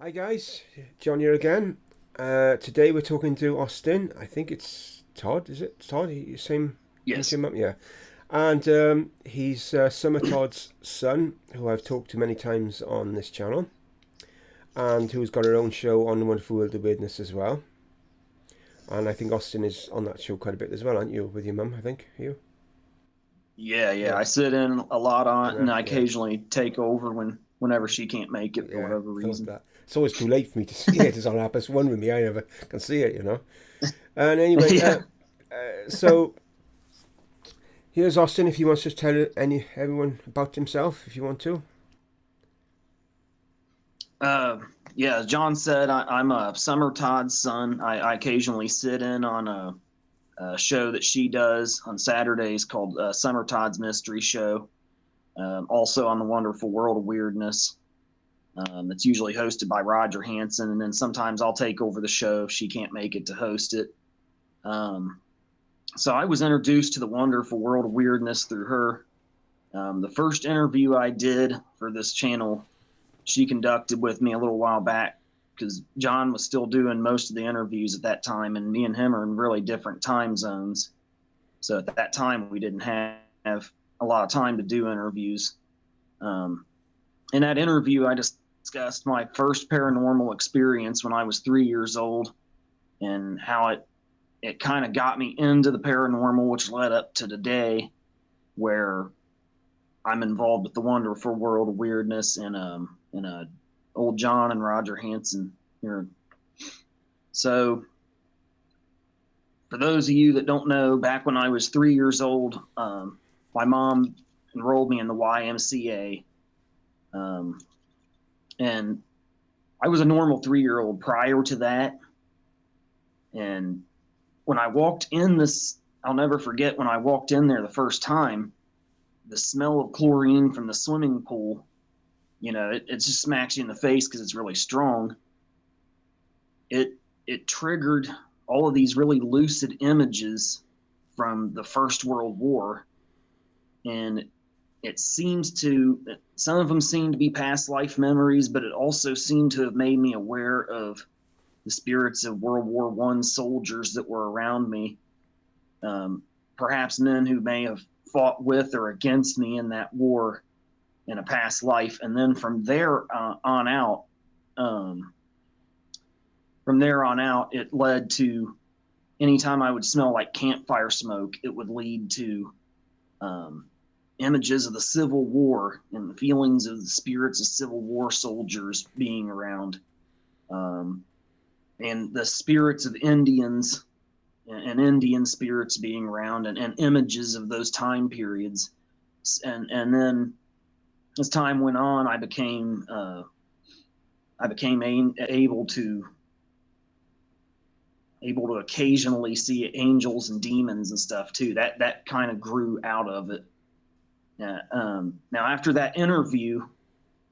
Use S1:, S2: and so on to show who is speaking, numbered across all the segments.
S1: Hi guys, John here again. Today we're talking to Austin. I think it's Todd. Is it Todd? Same
S2: Yes.
S1: Jim up, yeah. And he's Summer Todd's son, who I've talked to many times on this channel, and who's got her own show on the Wonderful World of Weirdness as well. And I think Austin is on that show quite a bit as well, aren't you? With your mum, I think you.
S2: Yeah.
S1: Yeah,
S2: I sit in a lot on
S1: on
S2: it, and
S1: that.
S2: I
S1: Yeah,
S2: occasionally take over whenever she can't make it for
S1: yeah.
S2: whatever
S1: Thought
S2: reason.
S1: that. It's always too late for me to see it. It's on Apple's one with me. I never can see it. And anyway,
S2: Yeah.
S1: so here's Austin if he wants to tell everyone about himself, if you want to.
S2: Uh, yeah, as John said, I'm a Summer Todd's son. I occasionally sit in on a show that she does on Saturdays called Summer Todd's Mystery Show. Also on the Wonderful World of Weirdness. It's usually hosted by Roger Hanson, and then sometimes I'll take over the show if she can't make it to host it. Um, so I was introduced to the Wonderful World of Weirdness through her. The first interview I did for this channel, she conducted with me a little while back because John was still doing most of the interviews at that time, and me and him are in really different time zones. So at that time, we didn't have a lot of time to do interviews. Um, in that interview, I discussed my first paranormal experience when I was 3 years old and how it kind of got me into the paranormal, which led up to today, where I'm involved with the Wonderful World of Weirdness and old John and Roger Hanson here. So for those of you that don't know, back when I was 3 years old, my mom enrolled me in the YMCA, um, and I was a normal 3 year old prior to that. And when I walked in this, I'll never forget when I walked in there the first time. The smell of chlorine from the swimming pool, it just smacks you in the face because it's really strong. It triggered all of these really lucid images from the First World War, and it seems to some of them seem to be past life memories, but it also seemed to have made me aware of the spirits of World War I soldiers that were around me, perhaps men who may have fought with or against me in that war in a past life. And then on out, um, from there on out, it led to anytime I would smell like campfire smoke, it would lead to um, images of the Civil War and the feelings of the spirits of Civil War soldiers being around, um, and the spirits of Indians and Indian spirits being around, and images of those time periods. And then as time went on, I became able to occasionally see angels and demons and stuff too. That kind of grew out of it. Now after that interview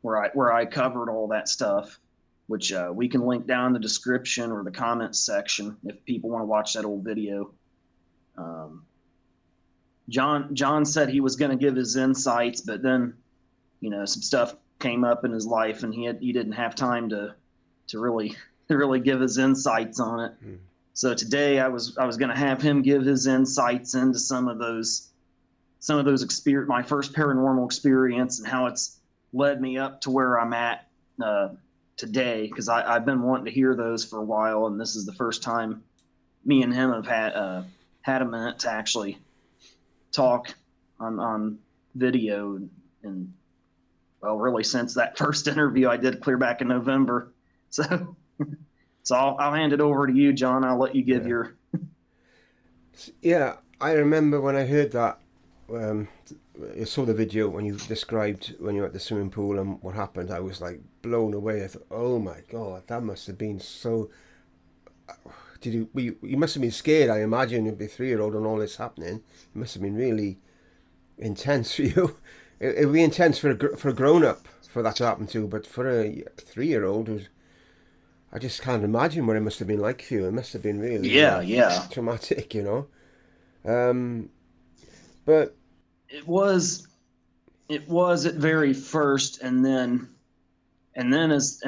S2: where I covered all that stuff, which we can link down in the description or the comments section if people want to watch that old video. Um, John said he was going to give his insights, but then some stuff came up in his life, and he didn't have time to really to really give his insights on it.
S1: Hmm.
S2: So today I was going to have him give his insights into some of those experience, my first paranormal experience, and how it's led me up to where I'm at today. Because I've been wanting to hear those for a while, and this is the first time me and him have had a minute to actually talk on video, and well, really since that first interview I did clear back in November. So so I'll hand it over to you, John. I'll let you give
S1: Yeah,
S2: your
S1: yeah. I remember when I heard that. Um, I saw the video when you described when you were at the swimming pool and what happened. I was like blown away. I thought, "Oh my god, that must have been so." Did you must have been scared. I imagine you'd be 3 year old and all this happening. It must have been really intense for you. It would be intense for a grown up for that to happen to, but for a 3 year old, I just can't imagine what it must have been like for you. It must have been really
S2: yeah, yeah.
S1: traumatic. Um, but
S2: It was at very first, and then And then as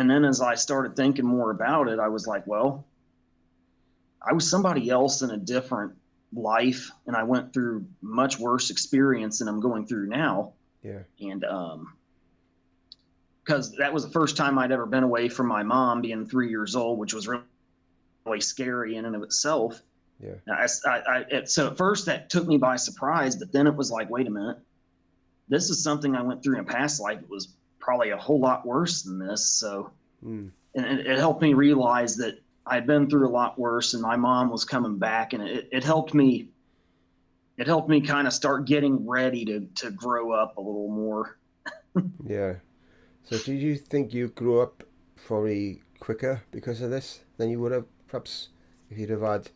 S2: I started thinking more about it, I was like, well, I was somebody else in a different life, and I went through much worse experience than I'm going through now.
S1: Yeah.
S2: And because that was the first time I'd ever been away from my mom, being 3 years old, which was really scary in and of itself.
S1: Yeah.
S2: So at first that took me by surprise, but then it was like, wait a minute, this is something I went through in a past life. It was probably a whole lot worse than this. So, and it helped me realize that I'd been through a lot worse, and my mom was coming back, and it helped me. It helped me kind of start getting ready to grow up a little more.
S1: Yeah. So did you think you grew up probably quicker because of this than you would have perhaps if you'd have had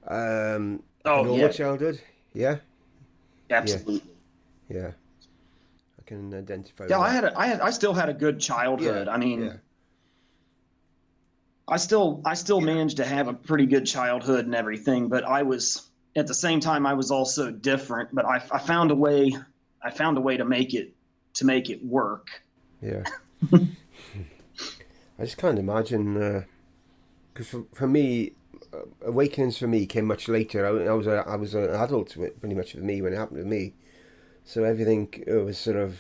S1: like a
S2: Oh
S1: normal
S2: yeah,
S1: childhood? Yeah. Yeah.
S2: absolutely.
S1: Yeah. I can identify
S2: Yeah,
S1: with that.
S2: I still had a good
S1: Yeah.
S2: childhood. I mean,
S1: Yeah.
S2: I still managed to have a pretty good childhood and everything, but I was at the same time I was also different. But I found a way. I found a way to make it work.
S1: Yeah. I just can't imagine because for me, awakenings for me came much later. I was an adult pretty much for me when it happened to me. So everything was sort of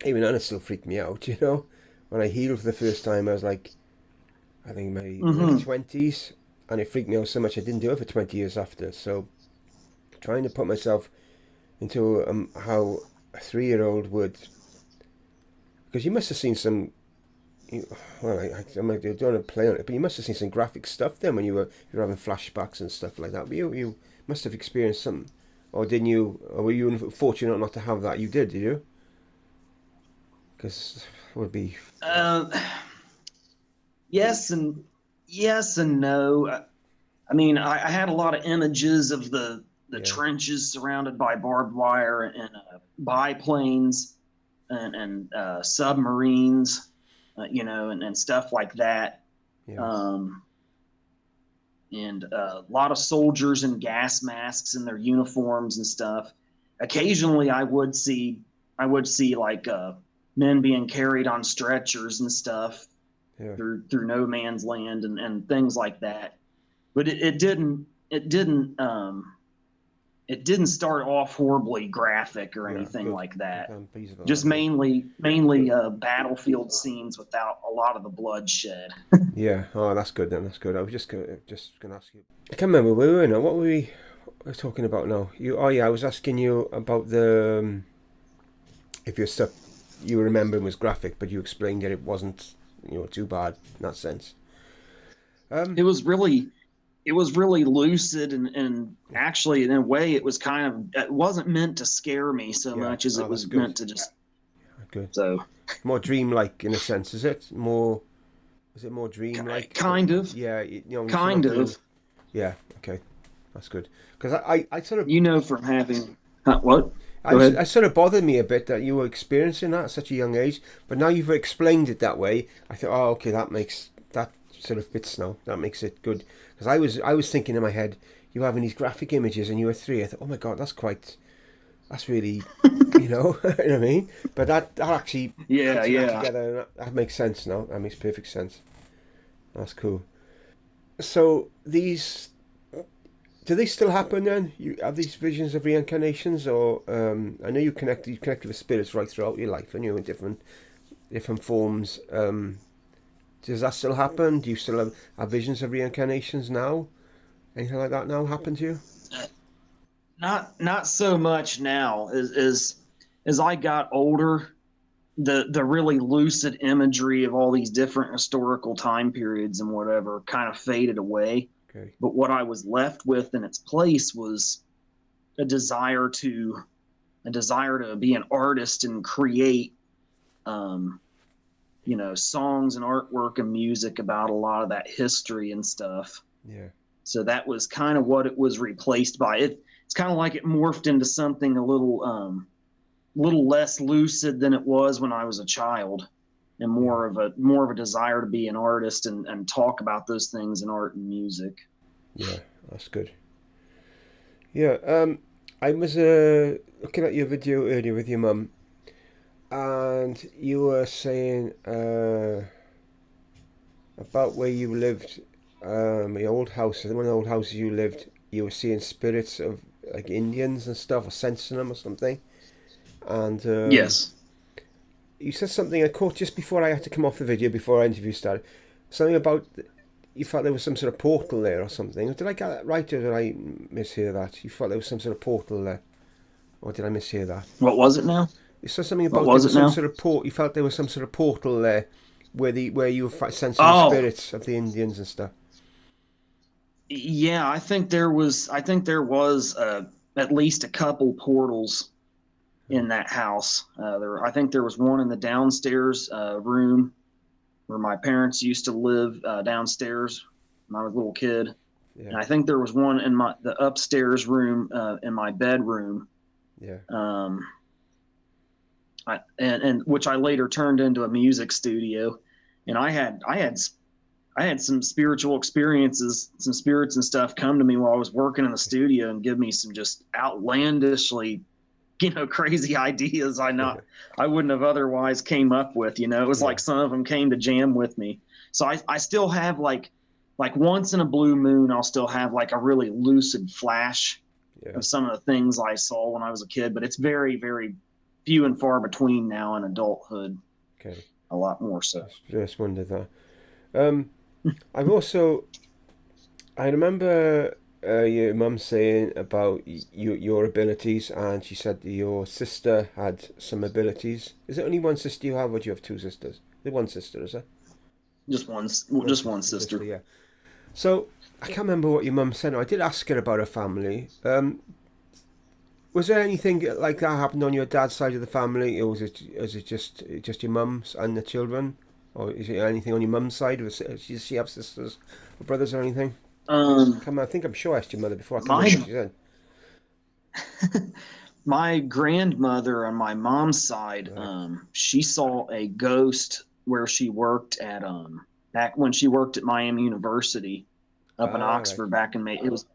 S1: even then it still freaked me out. You know, when I healed for the first time, I was like, I think my late
S2: Hmm.
S1: 20s, and it freaked me out so much I didn't do it for 20 years after. So trying to put myself into how a 3-year-old would, because you must have seen some. Well, I might don't want to play on it, but you must have seen some graphic stuff then when you were having flashbacks and stuff like that. But you must have experienced some, or didn't you? Or were you fortunate not to have that? You did you? Because it would be.
S2: Uh, yes and yes and no. I mean, I had a lot of images of the
S1: Yeah,
S2: trenches surrounded by barbed wire and biplanes and submarines, and stuff like that.
S1: yeah,
S2: Um, and a lot of soldiers in gas masks in their uniforms and stuff. Occasionally, I would see like men being carried on stretchers and stuff
S1: yeah,
S2: through no man's land and things like that. But it didn't start off horribly graphic or
S1: yeah.
S2: anything
S1: Good.
S2: like
S1: I'm,
S2: that.
S1: I'm pleased with
S2: Just
S1: that. Yeah.
S2: mainly battlefield scenes without a lot of the bloodshed.
S1: Yeah. Oh, that's good then. That's good. I was just gonna ask you. I can't remember where we were now. What were we talking about now? You. Oh yeah, I was asking you about the if your stuff you were remembering was graphic, but you explained that it wasn't, too bad in that sense. Um.
S2: It was really lucid and actually in a way it wasn't meant to scare me so
S1: Yeah.
S2: much as
S1: Oh,
S2: it
S1: that's
S2: was
S1: good.
S2: meant to just
S1: Good.
S2: so
S1: More dreamlike in a sense, is it? More. Is it more dreamlike? But
S2: kind of
S1: yeah, you feel
S2: kind
S1: like you.
S2: of
S1: Yeah. Okay. That's good. Because I sort of
S2: from having what
S1: I,
S2: go
S1: was-
S2: ahead.
S1: I sort of bothered me a bit that you were experiencing that at such a young age, but now you've explained it that way. I thought, oh, okay, that sort of fits now. That makes it good. Because I was thinking in my head, you having these graphic images and you were 3. I thought, oh my god, that's really, you know, you know what I mean. But that actually
S2: Yeah,
S1: fitting that
S2: yeah.
S1: together, and that makes sense now. That makes perfect sense. That's cool. So these do they still happen then? You have these visions of reincarnations, or I know you connect with spirits right throughout your life, and in different forms. Does that still happen? Do you still have visions of reincarnations now? Anything like that now happen to you?
S2: Not so much now. As I got older, the really lucid imagery of all these different historical time periods and whatever kind of faded away.
S1: Okay.
S2: But what I was left with in its place was a desire to a desire to be an artist and create um, songs and artwork and music about a lot of that history and stuff.
S1: Yeah.
S2: So that was kind of what it was replaced by. It's kind of like it morphed into something a little less lucid than it was when I was a child, and
S1: Yeah.
S2: more of a desire to be an artist and talk about those things in art and music.
S1: Yeah. That's good. Yeah. I was looking at your video earlier with your mum, And you were saying about where you lived, the old house, one of the old houses you lived, you were seeing spirits of like Indians and stuff, or sensing them or something. And
S2: Yes.
S1: you said something I caught just before I had to come off the video, before our interview started. Something about you felt there was some sort of portal there or something. Did I get that right, or did I mishear that? You felt there was some sort of portal there, or did I mishear that?
S2: What was it now?
S1: You said something
S2: What
S1: about there
S2: was
S1: was
S2: it
S1: some
S2: now?
S1: sort of port. You felt there was some sort of portal there, where you were sensing the
S2: Oh,
S1: spirits of the Indians and stuff.
S2: yeah. I think there was at least a couple portals in that house. I think there was one in the downstairs room where my parents used to live downstairs when I was a little kid,
S1: Yeah,
S2: and I think there was one in the upstairs room in my bedroom.
S1: yeah,
S2: Um, and which I later turned into a music studio, and I had some spiritual experiences, some spirits and stuff come to me while I was working in the studio and give me some just outlandishly, crazy ideas I wouldn't have otherwise came up with. It was
S1: yeah,
S2: like some of them came to jam with me. So I still have like once in a blue moon, I'll still have like a really lucid flash
S1: yeah.
S2: of some of the things I saw when I was a kid, but it's very, very few and far between now in adulthood,
S1: Okay,
S2: a lot more so.
S1: just wondered that. Um, I've also I remember your mum saying about your abilities, and she said your sister had some abilities. Is it only one sister you have, or do you have two sisters? The one sister, is it?
S2: Just one,
S1: One
S2: just one
S1: sister,
S2: sister.
S1: yeah. So I can't remember what your mum said. I did ask her about her family. Was there anything like that happened on your dad's side of the family, or is it just your mum's and the children, or is it anything on your mum's side? Does she have sisters or brothers or anything?
S2: Um,
S1: Come on, I think I'm sure I asked your mother before. I can't remember what
S2: my
S1: she said.
S2: my grandmother on my mom's side,
S1: Right.
S2: she saw a ghost where she worked at back when she worked at Miami University up in
S1: Ah, right.
S2: Oxford back in May. It was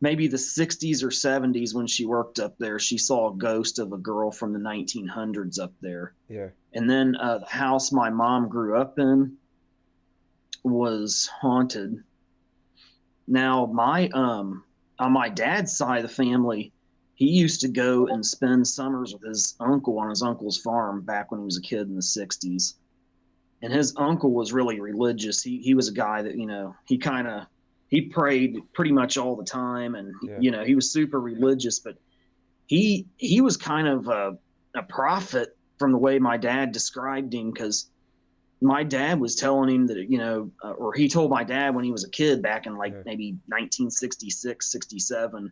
S2: maybe the 60s or 70s when she worked up there. She saw a ghost of a girl from the 1900s up there.
S1: Yeah.
S2: And then the house my mom grew up in was haunted. Now, my on my dad's side of the family, he used to go and spend summers with his uncle on his uncle's farm back when he was a kid in the 60s. And his uncle was really religious. He was a guy that, he prayed pretty much all the time, and
S1: Yeah.
S2: he was super religious, but he was kind of a prophet from the way my dad described him, because my dad was telling him that, or he told my dad when he was a kid back in like
S1: Yeah.
S2: maybe 1966, 67,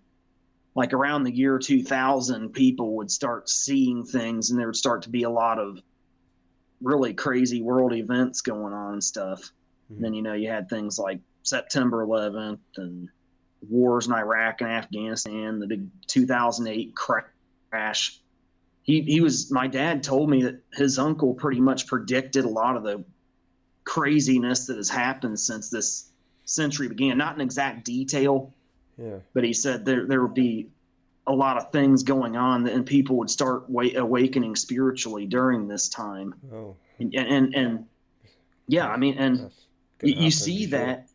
S2: like around the year 2000, people would start seeing things, and there would start to be a lot of really crazy world events going on and stuff. And
S1: Mm-hmm.
S2: then, you had things like September 11th and wars in Iraq and Afghanistan, the big 2008 crash. My dad told me that his uncle pretty much predicted a lot of the craziness that has happened since this century began. Not in exact detail,
S1: Yeah.
S2: but he said there would be a lot of things going on, and people would start awakening spiritually during this time.
S1: Oh.
S2: And yeah,
S1: Yeah.
S2: I mean, and
S1: That's gonna
S2: you
S1: happen for
S2: see
S1: sure.
S2: that.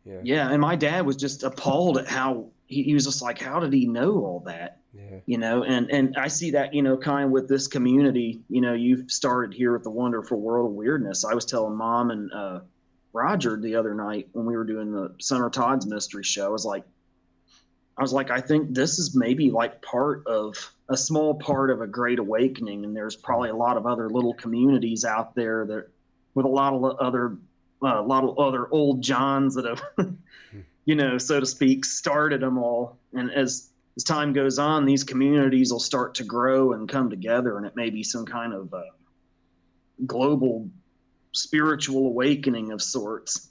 S1: Yeah.
S2: Yeah, and my dad was just appalled at how he was just like, how did he know all that?
S1: Yeah.
S2: And I see that, kind of with this community. You've started here with the Wonderful World of Weirdness. I was telling Mom and Roger the other night when we were doing the Summer Todd's mystery show. I was like, I think this is maybe like a small part of a great awakening, and there's
S1: Mm.
S2: probably a lot of other little communities out there that with a lot of other old Johns that have, so to speak, started them all. And as time goes on, these communities will start to grow and come together, and it may be some kind of global spiritual awakening of sorts.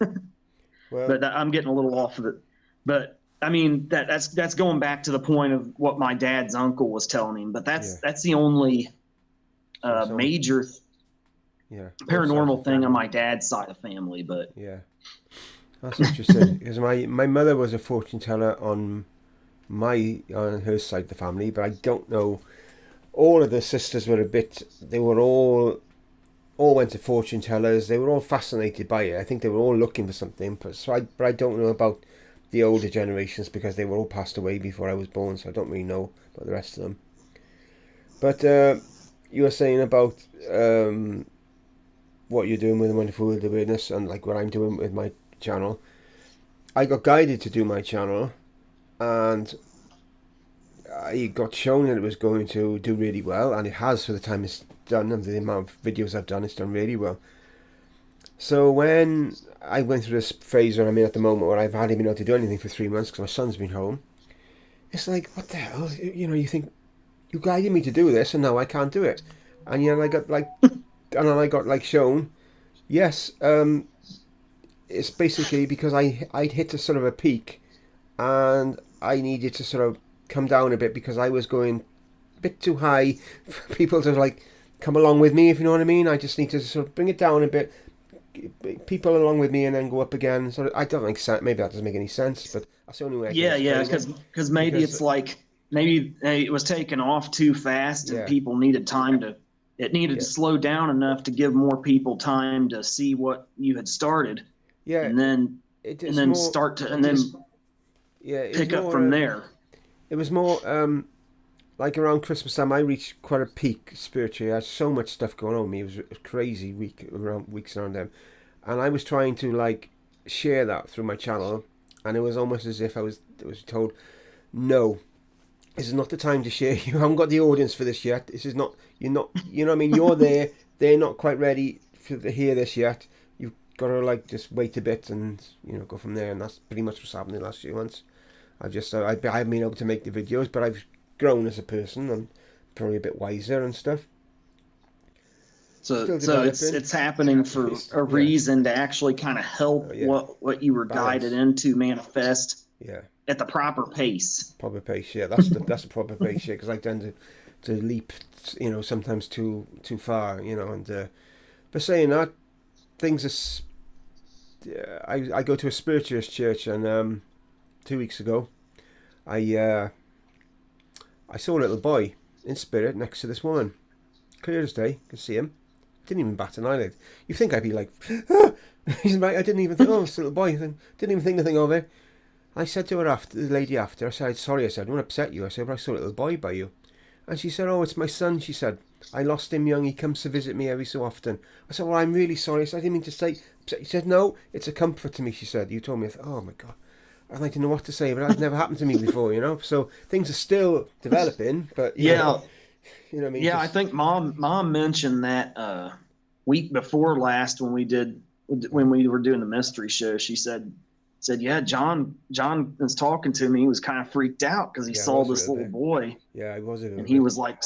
S1: Well.
S2: But I'm getting a little off of it. But I mean, that's going back to the point of what my dad's uncle was telling him. But
S1: Yeah.
S2: that's the only
S1: So it's on.
S2: major
S1: Yeah. Both sides of
S2: paranormal
S1: the
S2: thing on
S1: family.
S2: my dad's side of the family. But
S1: Yeah. That's interesting because my mother was a fortune teller on her side of the family, but I don't know. all of the sisters were a bit. They were all went to fortune tellers. They were all fascinated by it. I think they were all looking for something. But I don't know about the older generations because they were all passed away before I was born, so I don't really know about the rest of them. But you were saying about what you're doing with the Wonderful World of Weirdness and like what I'm doing with my channel. I got guided to do my channel, and I got shown that it was going to do really well, and it has for the time it's done, and the amount of videos I've done, it's done really well. So when I went through this phase where I'm in at the moment, where I've hardly been able to do anything for 3 months because my son's been home, it's like, what the hell? You know, you think, you guided me to do this, and now I can't do it. And I got like, and then I got like shown, yes, it's basically because I'd hit a sort of a peak, and I needed to sort of come down a bit because I was going a bit too high for people to like come along with me, if you know what I mean. I just need to sort of bring it down a bit, people along with me, and then go up again. So I don't think maybe that doesn't make any sense, but that's the only way I can
S2: Yeah,
S1: explain it.
S2: because maybe it's like maybe it was taken off too fast, and people needed time to. It needed to slow down enough to give more people time to see what you had started, and then start to and then pick up from there.
S1: It was more like around Christmas time. I reached quite a peak spiritually. I had so much stuff going on with me. It was a crazy weeks around them, and I was trying to like share that through my channel, and it was almost as if I was told, no, this is not the time to share. You haven't got the audience for this yet. This is not. You're not. You know what I mean? You're there. They're not quite ready to hear this yet. You've got to like just wait a bit and go from there. And that's pretty much what's happened in the last few months. I haven't been able to make the videos, but I've grown as a person. I'm probably a bit wiser and stuff.
S2: So it's happening for a reason to actually kind of help what you were guided into manifest.
S1: Yeah.
S2: At the proper pace.
S1: Proper pace, yeah. That's the proper pace, yeah. Because I tend to leap, sometimes too far, and but saying that, things are. I go to a spiritualist church, and 2 weeks ago, I saw a little boy in spirit next to this woman. Clear as day, could see him. Didn't even bat an eyelid. You think I'd be like, ah! I didn't even think, it's a little boy. Didn't even think anything of it. I said to her the lady after, I said, sorry, I don't want to upset you. I said, but I saw a little boy by you. And she said, oh, it's my son, she said. I lost him young, he comes to visit me every so often. I said, well, I'm really sorry. I said, I didn't mean to say. She said, no, it's a comfort to me, she said. You told me. I thought, oh my God. I'd like to know what to say, but that's never happened to me before, So things are still developing, but you know what I mean?
S2: Yeah, I think mom mentioned that week before last when we were doing the mystery show. She said, yeah, John was talking to me. He was kind of freaked out because he saw this little boy.
S1: Yeah, I was.
S2: And he was like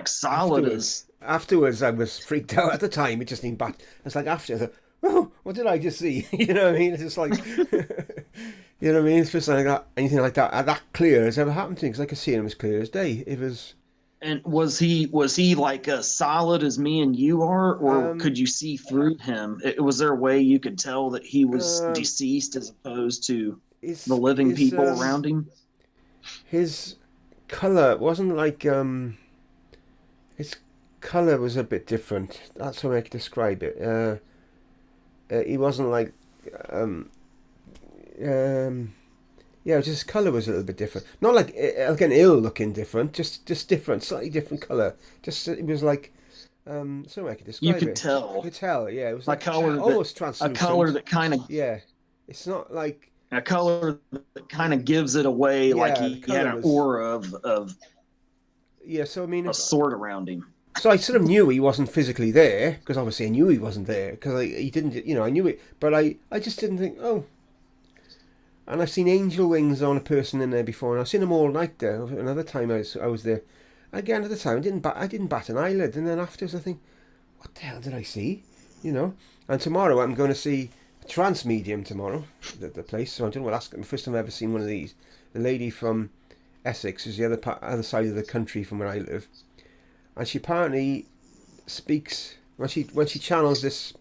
S2: solid as.
S1: Afterwards, I was freaked out. At the time, it just didn't bat. It's like after, I thought, oh, what did I just see? You know what I mean? It's just like, you know what I mean? It's just like that. Anything like that clear has ever happened to me because I could see him as clear as day. It was.
S2: And was he like as solid as me and you are, or could you see through him? Was there a way you could tell that he was deceased as opposed to the living people around him? His
S1: color wasn't like his color was a bit different. That's how I could describe it. He wasn't like yeah, just his colour was a little bit different. Not like again ill looking different, just different, slightly different colour. Just it was like so I could describe it.
S2: You could tell.
S1: You could tell, yeah. It was
S2: like color
S1: almost translucent.
S2: A colour that kind of
S1: It's not like
S2: a color that kind of gives it away, like he had an aura of
S1: So I mean,
S2: a sword around him.
S1: So I sort of knew he wasn't physically there because obviously I knew he wasn't there because he didn't, I knew it, but I just didn't think, oh. And I've seen angel wings on a person in there before, and I've seen them all night there. Another time I was there, again at the time I didn't bat an eyelid, and then afterwards I think, what the hell did I see? And tomorrow I'm going to see a trance medium tomorrow, the place. So I don't know what that's the first time I've ever seen one of these. The lady from Essex is the other side of the country from where I live, and she apparently speaks when she channels this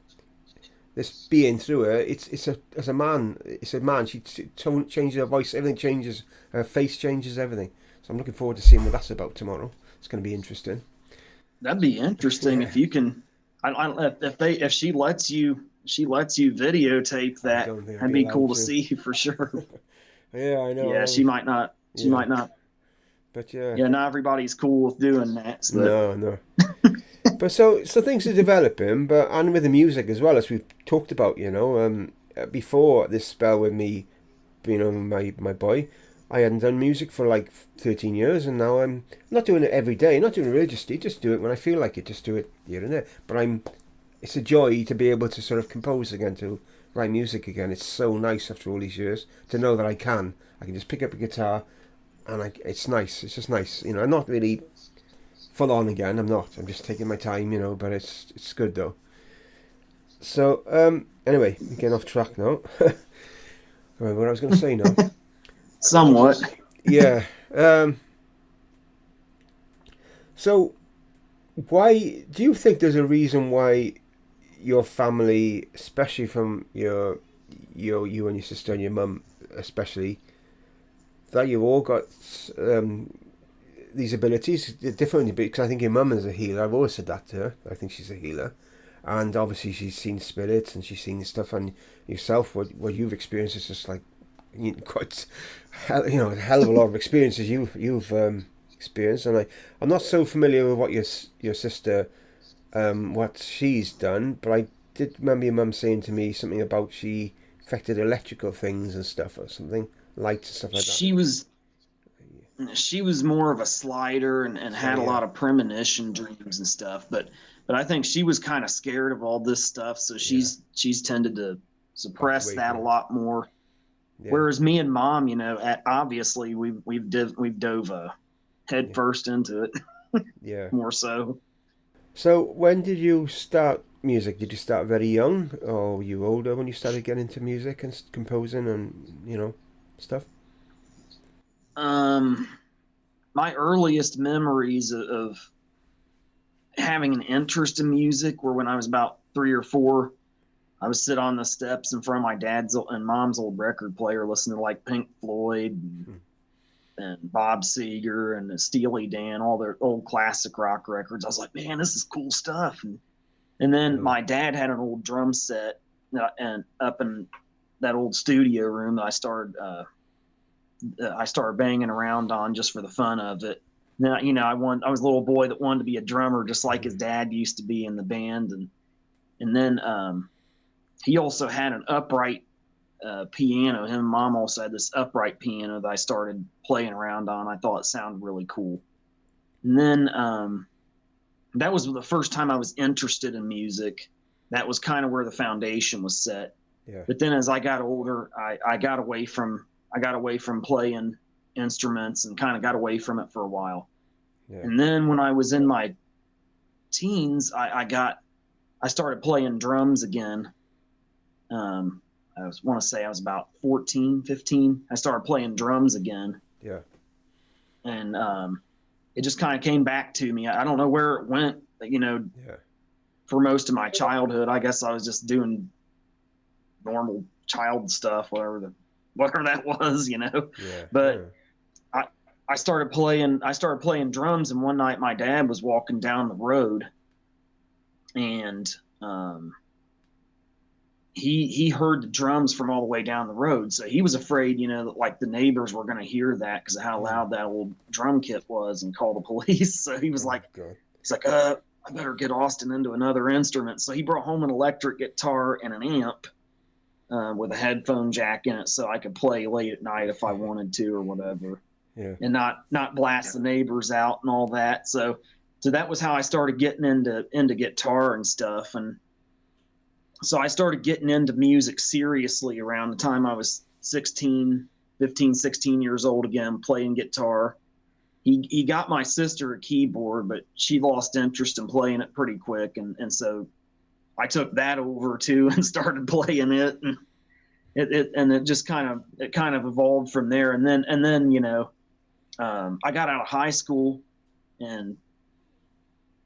S1: being through her. It's a man. She changes her voice. Everything changes. Her face changes. Everything. So I'm looking forward to seeing what that's about tomorrow. It's going to be interesting.
S2: That'd be interesting
S1: Yeah.
S2: if you can. If she lets you videotape
S1: I
S2: that.
S1: don't think I'd
S2: That'd
S1: be
S2: be
S1: allowed
S2: cool to
S1: to.
S2: see for sure.
S1: Yeah, I know.
S2: Yeah,
S1: I was.
S2: she might not. She
S1: Yeah,
S2: might not.
S1: but yeah,
S2: Yeah, not everybody's cool with doing that. But
S1: no, no. But so things are developing, but and with the music as well as we've talked about, before this spell with me being on my boy, I hadn't done music for like 13 years, and now I'm not doing it every day, not doing it religiously, just do it when I feel like it, just do it here and there. But it's a joy to be able to sort of compose again, to write music again. It's so nice after all these years to know that I can just pick up a guitar, and it's nice. It's just nice, I'm not really full on again. I'm not. I'm just taking my time, but it's good though. So anyway, we're getting off track now. Right, what I was going to say now.
S2: somewhat.
S1: Yeah. So why do you think there's a reason why your family, especially from you and your sister and your mum, especially, that you've all got um, these abilities differently? Because I think your mum is a healer. I've always said that to her. I think she's a healer, and obviously she's seen spirits and she's seen stuff. And yourself, what you've experienced is just like quite, a hell of a lot of experiences you've experienced. And I'm not so familiar with what your sister what she's done, but I did remember your mum saying to me something about she affected electrical things and stuff or something, lights and stuff like that.
S2: She was more of a slider and
S1: So
S2: had a
S1: yeah,
S2: lot of premonition dreams and stuff. But I think she was kind of scared of all this stuff, so
S1: yeah,
S2: she's tended to
S1: back
S2: suppress
S1: away
S2: that
S1: from
S2: a
S1: it.
S2: lot more.
S1: Yeah,
S2: Whereas me and mom, obviously we've dove head
S1: yeah,
S2: first into it
S1: yeah.
S2: more so.
S1: So when did you start music? Did you start very young, or were you older when you started getting into music and composing and stuff?
S2: Um, my earliest memories of having an interest in music were when I was about 3 or 4. I would sit on the steps in front of my dad's and mom's old record player, listening to like Pink Floyd
S1: Hmm.
S2: and Bob Seger and Steely Dan, all their old classic rock records. I was like, man, this is cool stuff. And then
S1: Yeah,
S2: my dad had an old drum set, and up in that old studio room that I started banging around on just for the fun of it. Now, I was a little boy that wanted to be a drummer, just like his dad used to be in the band, and then he also had an upright piano. Him and mom also had this upright piano that I started playing around on. I thought it sounded really cool. And then that was the first time I was interested in music. That was kind of where the foundation was set.
S1: yeah,
S2: But then as I got older, I got away from playing instruments and kind of got away from it for a while.
S1: yeah.
S2: And then when I was in my teens, I started playing drums again. Want to say I was about 14, 15. I started playing drums again,
S1: Yeah.
S2: and it just kind of came back to me. I don't know where it went, but,
S1: Yeah.
S2: for most of my childhood, I guess I was just doing normal child stuff, whatever that was.
S1: Yeah.
S2: But I I started playing drums, and one night my dad was walking down the road, and he heard the drums from all the way down the road, so he was afraid, that like the neighbors were going to hear that because of how loud that old drum kit was and call the police. So he was
S1: Oh
S2: like,
S1: God.
S2: I better get Austin into another instrument. So he brought home an electric guitar and an amp with a headphone jack in it, so I could play late at night if I wanted to or whatever,
S1: Yeah.
S2: and not blast the neighbors out and all that. So that was how I started getting into guitar and stuff. And so I started getting into music seriously around the time I was 16 years old again, playing guitar. He got my sister a keyboard, but she lost interest in playing it pretty quick. And so I took that over too and started playing it. And it just kind of evolved from there. And then, I got out of high school and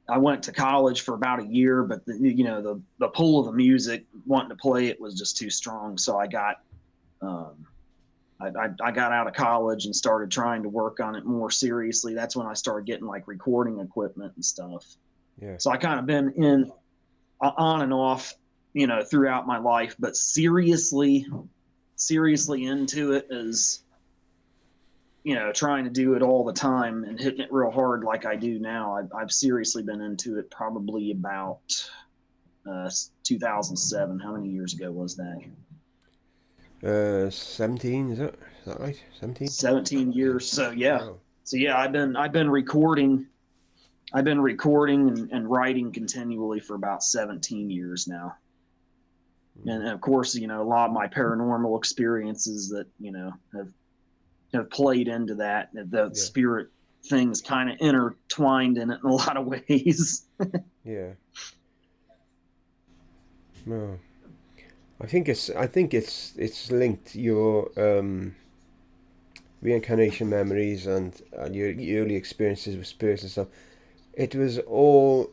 S2: I went to college for about a year, but the pull of the music, wanting to play it, was just too strong. So I got I got out of college and started trying to work on it more seriously. That's when I started getting like recording equipment and stuff.
S1: Yeah.
S2: So I kind of been in on and off, throughout my life, but seriously into it is, trying to do it all the time and hitting it real hard like I do now. I've seriously been into it probably about 2007. How many years ago was that?
S1: 17, is that right? 17?
S2: 17
S1: Yeah.
S2: years. So yeah.
S1: Wow.
S2: So yeah, I've been recording and writing continually for about 17 years now. And of course, a lot of my paranormal experiences that, have played into that. The
S1: Yeah.
S2: spirit things kind of intertwined in it in a lot of ways.
S1: Yeah. No. I think it's linked your reincarnation memories and your early experiences with spirits and stuff. It was all.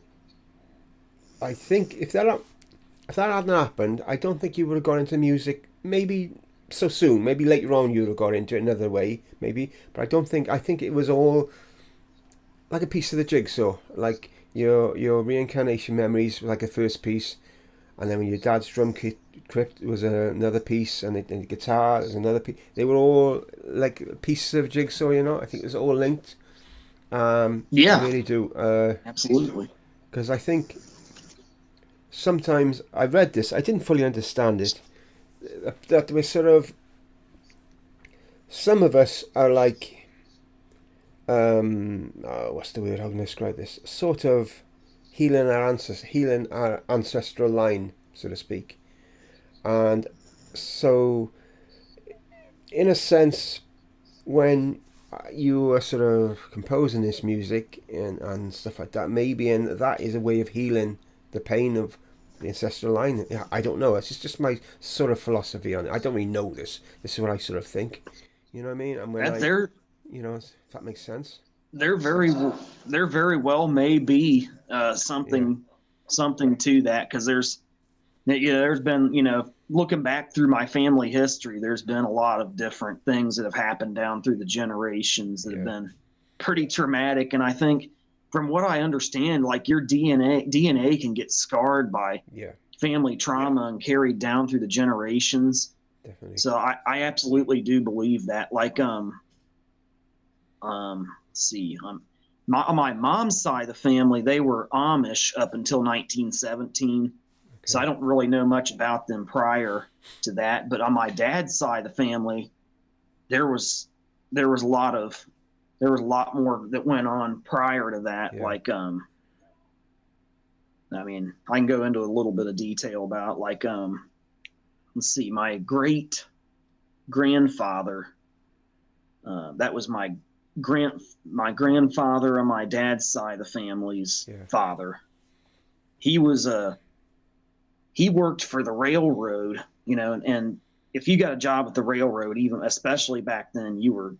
S1: I think if that hadn't happened, I don't think you would have got into music. Maybe so soon. Maybe later on you would have got into it another way. Maybe, but I don't think. I think it was all like a piece of the jigsaw. Like your reincarnation memories were like a first piece, and then when your dad's drum kit crypt was another piece, and the guitar was another piece. They were all like pieces of jigsaw. I think it was all linked. I
S2: Yeah,
S1: really do.
S2: absolutely.
S1: Because I think sometimes I read this, I didn't fully understand it. That we're sort of, some of us are like, what's the word? How can I describe this? Sort of healing our ancestral line, so to speak. And so, in a sense, when you are sort of composing this music and stuff like that, maybe, and that is a way of healing the pain of the ancestral line. I don't know. It's just my sort of philosophy on it. I don't really know this. This is what I sort of think. You know what I mean? And when
S2: That
S1: I, if that makes sense.
S2: they're very they're very well may be
S1: Yeah.
S2: something to that, because there's been, looking back through my family history, there's been a lot of different things that have happened down through the generations that have
S1: Yeah.
S2: been pretty traumatic. And I think, from what I understand, like your DNA can get scarred by
S1: Yeah.
S2: family trauma and carried down through the generations.
S1: Definitely.
S2: So I absolutely do believe that. Like let's see, on my mom's side of the family, they were Amish up until 1917. So I
S1: Okay.
S2: don't really know much about them prior to that. But on my dad's side of the family, there was there was a lot of there was a lot more that went on prior to that.
S1: Yeah.
S2: Like I mean, I can go into a little bit of detail about, like, let's see, my great grandfather. That was my grandfather on my dad's side of the family's
S1: Yeah.
S2: father. He was he worked for the railroad, and if you got a job at the railroad, even especially back then, you were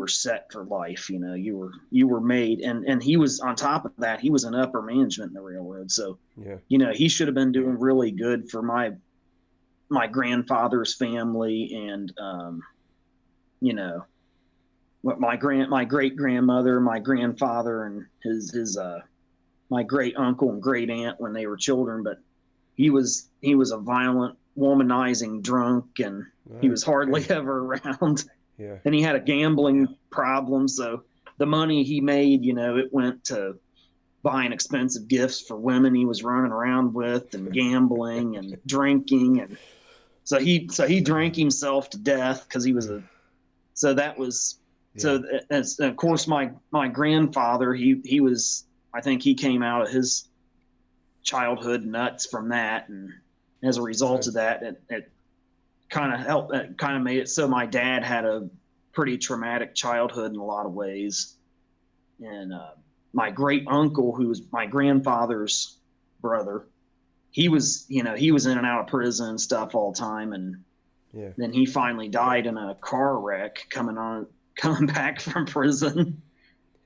S2: set for life. You were made, and he was, on top of that, he was in upper management in the railroad. So,
S1: Yeah.
S2: he should have been doing really good for my grandfather's family, and you know what, my great grandmother, my grandfather, and his my great uncle and great aunt when they were children. But he was a violent, womanizing drunk, and he
S1: Right.
S2: was hardly
S1: Okay.
S2: ever around.
S1: Yeah.
S2: And he had a gambling problem, so the money he made, it went to buying expensive gifts for women he was running around with, and gambling and drinking. And so he drank himself to death, because he was a so that was
S1: Yeah.
S2: so as of course, my grandfather, he was, I think he came out of his childhood nuts from that. And as a result
S1: Right.
S2: of that, it kind of helped, it kind of made it so my dad had a pretty traumatic childhood in a lot of ways. And my great uncle, who was my grandfather's brother, he was in and out of prison and stuff all the time. And
S1: Yeah.
S2: then he finally died in a car wreck coming back from prison.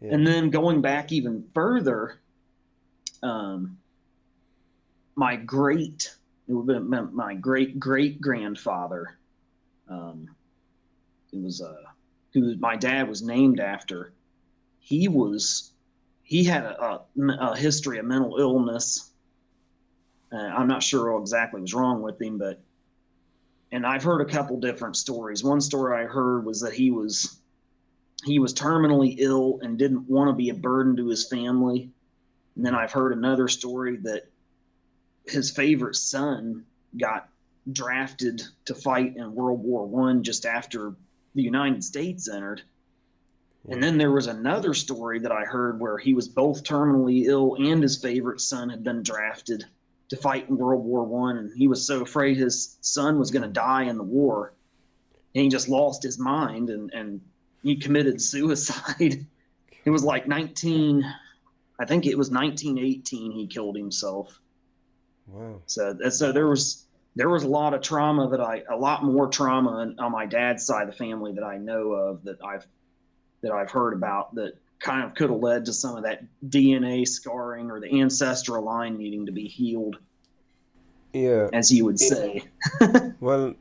S1: Yeah.
S2: And then going back even further, um, my great my great great grandfather, um, who my dad was named after. He had a history of mental illness. I'm not sure what exactly was wrong with him, and I've heard a couple different stories. One story I heard was that he was terminally ill and didn't want to be a burden to his family. And then I've heard another story that his favorite son got drafted to fight in World War I just after the United States entered. And then there was another story that I heard where he was both terminally ill and his favorite son had been drafted to fight in World War I. And he was so afraid his son was going to die in the war. And he just lost his mind and he committed suicide. It was like I think it was 1918 he killed himself.
S1: Wow.
S2: So there was a lot of trauma a lot more trauma on my dad's side of the family that I know of that I've heard about that kind of could have led to some of that DNA scarring or the ancestral line needing to be healed.
S1: Yeah.
S2: As you would say.
S1: Well,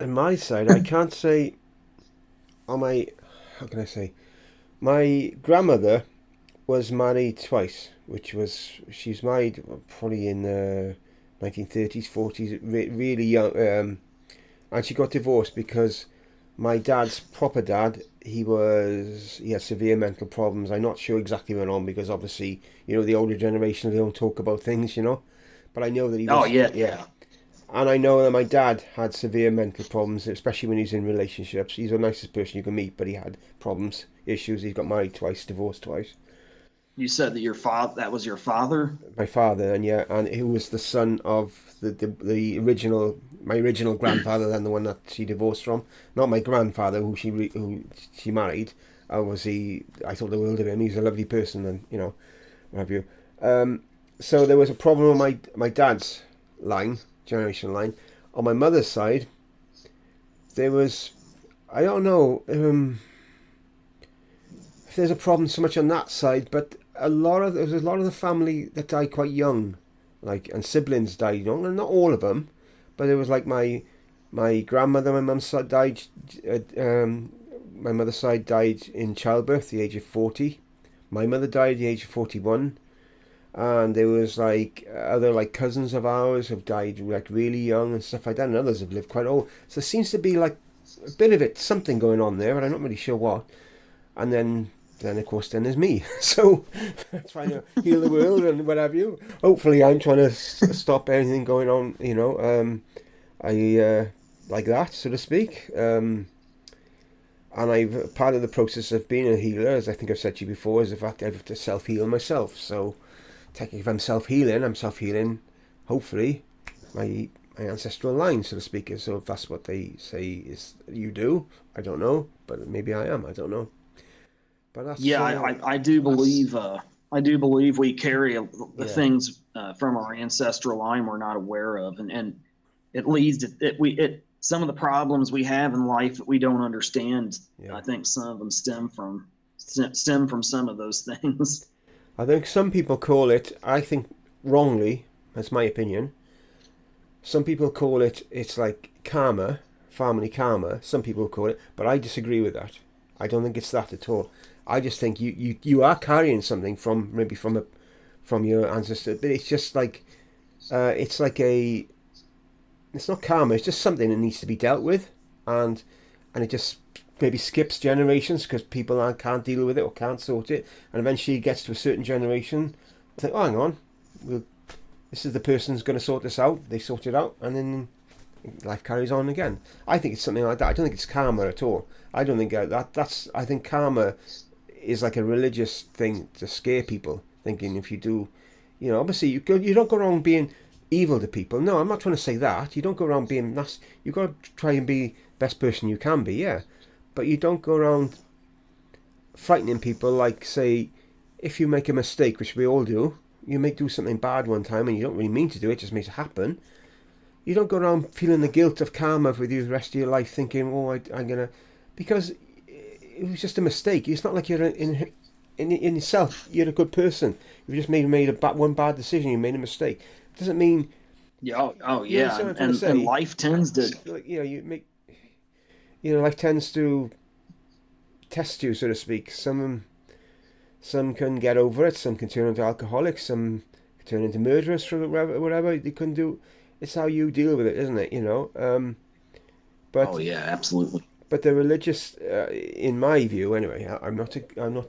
S1: on my side, I can't say how can I say? My grandmother was married twice, she's married probably in the 1930s, 40s, really young, and she got divorced because my dad's proper dad, he had severe mental problems. I'm not sure exactly what went on because obviously, the older generation, they don't talk about things, but I know that he was.
S2: Oh, yeah.
S1: And I know that my dad had severe mental problems, especially when he's in relationships. He's the nicest person you can meet, but he had problems, issues. He's got married twice, divorced twice.
S2: You said that was your father?
S1: My father, and he was the son of the original, my original grandfather, then the one that she divorced from. Not my grandfather, who she married. I thought the world of him. He's a lovely person, and what have you. So there was a problem with my dad's generation line. On my mother's side, there was, I don't know if there's a problem so much on that side, but there was a lot of the family that died quite young, and siblings died young, not all of them, but it was like my grandmother, my mum's side died, my mother's side died in childbirth, the age of 40. My mother died at the age of 41. And there was other cousins of ours have died really young and stuff like that, and others have lived quite old. So there seems to be a bit of something going on there, but I'm not really sure what. And then of course there's me. So trying to heal the world and what have you. Hopefully I'm trying to stop anything going on, I like that, so to speak. And I've part of the process of being a healer, as I think I've said to you before, is the fact I have to self-heal myself. So technically, if I'm self-healing, hopefully, my ancestral line, so to speak. So if that's what they say is you do, I don't know, but maybe I am. I don't know. But that's
S2: I do believe we carry the things from our ancestral line we're not aware of, and it leads to some of the problems we have in life that we don't understand. Yeah. I think some of them stem from some of those things.
S1: I think some people call it, I think wrongly, that's my opinion, some people call it's like karma, family karma, some people call it, but I disagree with that. I don't think it's that at all. I just think you are carrying something from your ancestors, but it's just it's not karma, it's just something that needs to be dealt with, and it just maybe skips generations because people can't deal with it or can't sort it, and eventually it gets to a certain generation, think, oh, hang on, this is the person who's going to sort this out. They sort it out, and then life carries on again. I think it's something like that. I don't think it's karma at all. I don't think I think karma is like a religious thing to scare people, thinking if you do, obviously you don't go around being evil to people. No, I'm not trying to say that. You don't go around being nasty. You've got to try and be the best person you can be, yeah. But you don't go around frightening people, like, say, if you make a mistake, which we all do, you may do something bad one time and you don't really mean to do it, just makes it happen. You don't go around feeling the guilt of karma with you the rest of your life, thinking, oh, I'm going to... Because it was just a mistake. It's not like you're in yourself, you're a good person. You've just made one bad decision, you made a mistake. It doesn't mean...
S2: Yeah, yeah, and life tends to...
S1: You make... you know, life tends to test you, so to speak. Some can get over it. Some can turn into alcoholics. Some can turn into murderers for whatever they couldn't do. It's how you deal with it, isn't it? You know.
S2: Oh
S1: But
S2: yeah, absolutely.
S1: but the religious, in my view, anyway. I'm not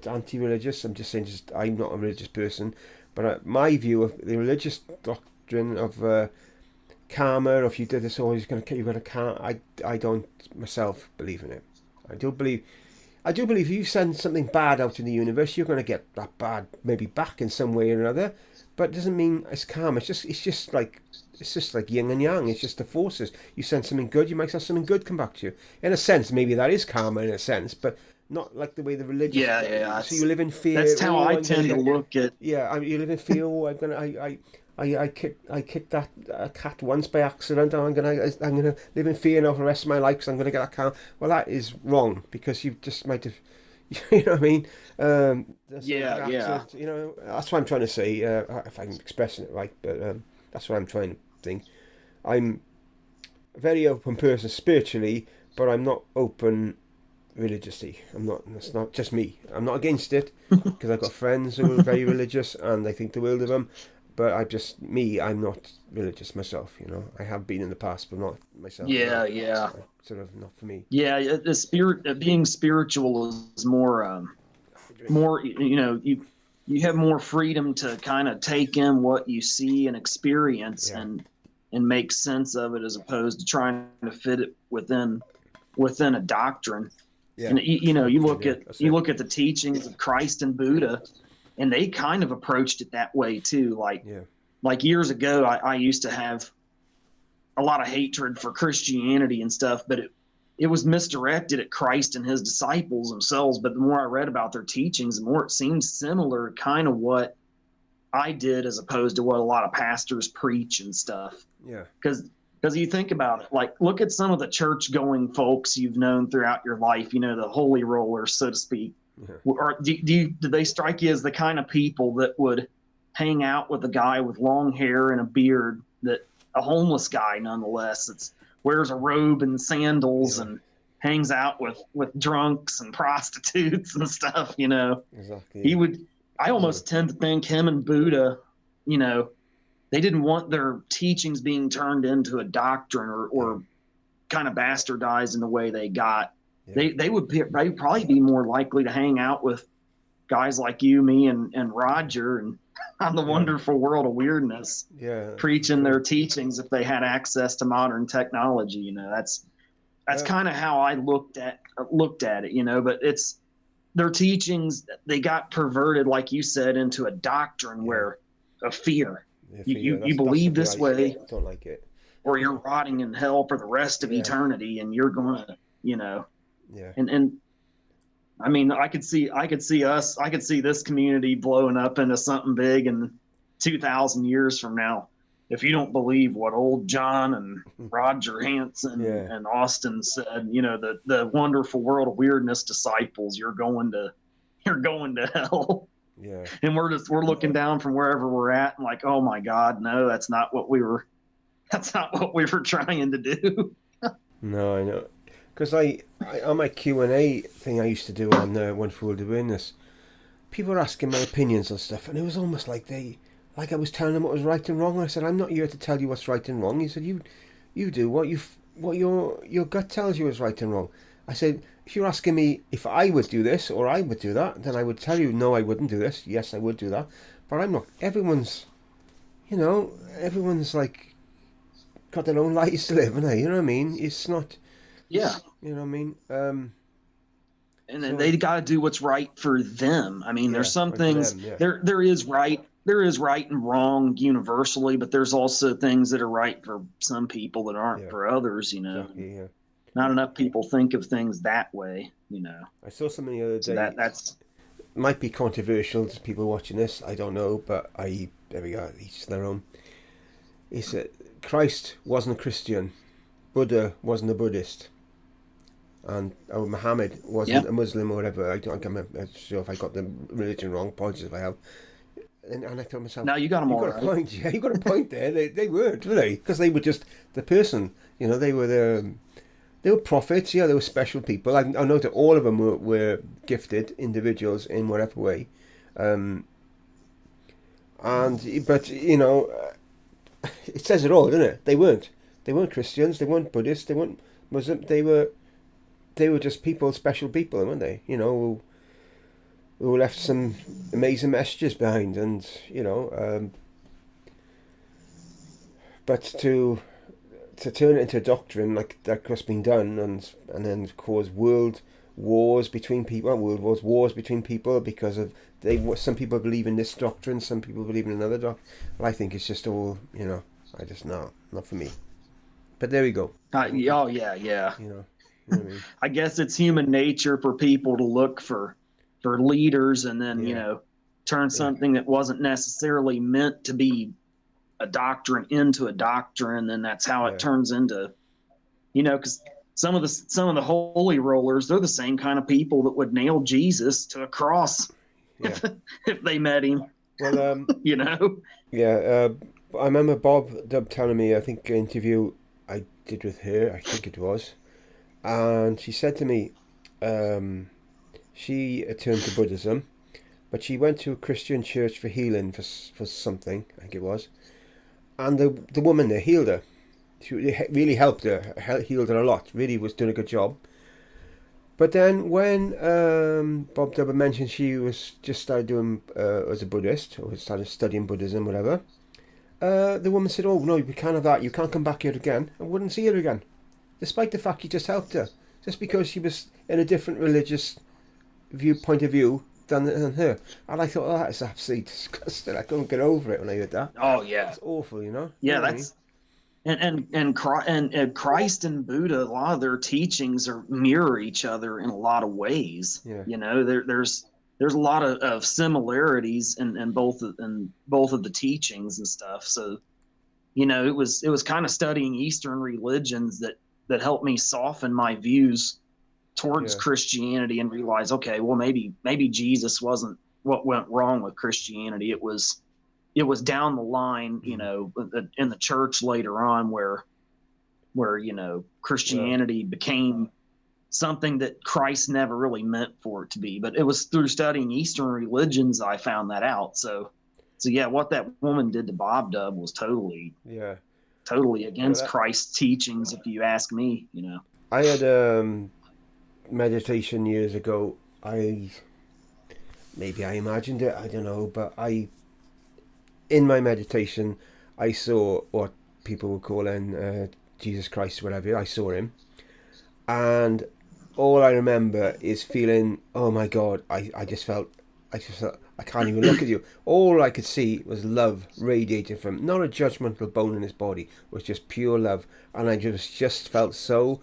S1: anti-religious. I'm just saying, just I'm not a religious person. But my view of the religious doctrine of karma, or if you did this, always you're gonna karma. I don't myself believe in it. I do believe I do believe if you send something bad out in the universe, you're going to get that bad maybe back in some way or another. But it doesn't mean it's karma. It's just like yin and yang. It's just the forces. You send something good, you might have something good come back to you. In a sense, maybe that is karma in a sense, but not like the way the religious.
S2: Yeah, yeah.
S1: So you live in fear.
S2: That's how
S1: Oh,
S2: I
S1: I'm gonna
S2: tend to
S1: get.
S2: look at.
S1: Yeah, you live in fear. Oh, I'm gonna. I kicked that cat once by accident. And I'm gonna live in fear now for the rest of my life because I'm gonna get that cat. Well, that is wrong because you just might have. You know what I mean?
S2: Yeah, yeah,
S1: You know, that's what I'm trying to say. If I'm expressing it right, but that's what I'm trying to think. I'm a very open person spiritually, but I'm not open religiously. I'm not. That's not just me. I'm not against it because I've got friends who are very religious and they think the world of them. But I just me. I'm not religious myself. You know, I have been in the past, but not myself now.
S2: yeah, yeah,
S1: Sort of not for me.
S2: yeah. The spirit being spiritual is more,
S1: Drink.
S2: you have more freedom to kind of take in what you see and experience
S1: Yeah.
S2: and make sense of it as opposed to trying to fit it within a doctrine.
S1: Yeah.
S2: And you look
S1: Yeah.
S2: at
S1: That's
S2: you
S1: it.
S2: look at the teachings of Christ and Buddha, and they kind of approached it that way too.
S1: Yeah.
S2: Like years ago, I used to have a lot of hatred for Christianity and stuff, but it was misdirected at Christ and his disciples themselves. But the more I read about their teachings, the more it seemed similar, kind of what I did as opposed to what a lot of pastors preach and stuff.
S1: Yeah.
S2: Because you think about it, like look at some of the church going folks you've known throughout your life, the holy rollers, so to speak.
S1: Yeah.
S2: Or do they strike you as the kind of people that would hang out with a guy with long hair and a beard, that a homeless guy nonetheless, that's wears a robe and sandals
S1: Yeah.
S2: and hangs out with drunks and prostitutes and stuff.
S1: Exactly.
S2: He
S1: Yeah.
S2: would I
S1: Mm.
S2: almost tend to think him and Buddha, you know, they didn't want their teachings being turned into a doctrine
S1: Yeah.
S2: or kind of bastardized in the way they got.
S1: Yeah.
S2: They'd probably be more likely to hang out with guys like you, me, and Roger, and on the
S1: Yeah.
S2: Wonderful World of Weirdness,
S1: Yeah.
S2: preaching
S1: True.
S2: their teachings if they had access to modern technology. That's
S1: Well.
S2: kind of how I looked at it. But it's their teachings. They got perverted, like you said, into a doctrine
S1: Yeah.
S2: where of fear.
S1: Yeah.
S2: You
S1: Yeah.
S2: you, you
S1: That's the
S2: believe
S1: bit
S2: this way,
S1: I don't like it.
S2: or you're rotting in hell for the rest of
S1: Yeah.
S2: eternity, and you're gonna.
S1: Yeah.
S2: And I mean, I could see this community blowing up into something big in 2,000 years from now. If you don't believe what old John and Roger Hansen
S1: Yeah.
S2: and Austin said, the Wonderful World of Weirdness disciples, you're going to hell.
S1: Yeah.
S2: And we're looking down from wherever we're at and like, oh my God, no, that's not what we were trying to do.
S1: No, I know. Because I on my Q&A thing I used to do on Wonderful World of Weirdness, people were asking my opinions on stuff, and it was almost like like I was telling them what was right and wrong. I said, I'm not here to tell you what's right and wrong. He said, you do what your gut tells you is right and wrong. I said, if you're asking me if I would do this or I would do that, then I would tell you, no, I wouldn't do this. Yes, I would do that. But I'm not. Everyone's like got their own lives to live, and you know what I mean? It's not,
S2: Yeah.
S1: you know what I mean?
S2: And then
S1: So,
S2: they got to do what's right for them. I mean,
S1: yeah,
S2: there's some
S1: right for
S2: things
S1: them, yeah.
S2: there is right and wrong universally, but there's also things that are right for some people that aren't
S1: Yeah,
S2: for others.
S1: exactly, yeah.
S2: Not enough people think of things that way.
S1: I saw something the other
S2: So
S1: day,
S2: that's
S1: might be controversial to people watching this, I don't know, but there we go, each their own. He said, Christ wasn't a Christian, Buddha wasn't a Buddhist, and Muhammad
S2: yeah.
S1: wasn't a Muslim or whatever. I'm not sure if I got the religion wrong, apologies if I have. And I thought to myself,
S2: Now you got them
S1: you
S2: all
S1: got a
S2: right.
S1: point, yeah, you got a point there. They weren't, were they? Because they were just the person, they were They were prophets, yeah, they were special people. I know that all of them were gifted individuals in whatever way. Um, but, it says it all, doesn't it? They weren't. They weren't Christians, they weren't Buddhists, they weren't Muslim, they were just people, special people, weren't they? Who left some amazing messages behind, and but to turn it into a doctrine like that has been done, and then cause world wars between people, wars between people because of some people believe in this doctrine, some people believe in another doctrine. Well, I think it's just all I just not for me. But there we go.
S2: Oh yeah, yeah.
S1: You know, you know what I mean?
S2: I guess it's human nature for people to look for leaders, and then
S1: Yeah,
S2: turn
S1: yeah,
S2: something that wasn't necessarily meant to be a doctrine into a doctrine. And that's how it
S1: yeah,
S2: turns into, because some of the holy rollers, they're the same kind of people that would nail Jesus to a cross
S1: yeah.
S2: if they met him.
S1: Well,
S2: you know
S1: yeah. I remember Bob Dub telling me, I think, an interview I did with her, I think it was, and she said to me, um, she turned to Buddhism, but she went to a Christian church for healing for something, I think it was, and the woman there healed her. She really helped her, healed her a lot. Really was doing a good job. But then when Bob Dubber mentioned she was just started doing as a Buddhist, or started studying Buddhism, whatever, the woman said, "Oh no, we can't have that. You can't come back here again." And wouldn't see her again, despite the fact he just helped her, just because she was in a different religious point of view than her. And I thought, oh, that's absolutely disgusting. I couldn't get over it when I heard that.
S2: oh yeah,
S1: It's awful, you know. You
S2: yeah.
S1: know what I mean?
S2: That's and Christ and Buddha, a lot of their teachings are mirror each other in a lot of ways.
S1: Yeah,
S2: There's a lot of similarities in both of the teachings and stuff. So it was kind of studying Eastern religions that helped me soften my views towards
S1: yeah,
S2: Christianity and realize, okay, well, maybe Jesus wasn't what went wrong with Christianity. It was down the line,
S1: mm.
S2: in the church later on where
S1: Well,
S2: Christianity became something that Christ never really meant for it to be. But it was through studying Eastern religions I found that out. So yeah, what that woman did to Bob Dub was totally
S1: yeah.
S2: totally
S1: Well,
S2: against Christ's teachings, if you ask me.
S1: I had meditation years ago. Maybe I imagined it. I don't know, but in my meditation, I saw what people were calling Jesus Christ, whatever. I saw him, and all I remember is feeling, oh my God, I just felt, I can't even look at you. All I could see was love radiating from, not a judgmental bone in his body, it was just pure love. And I just felt so,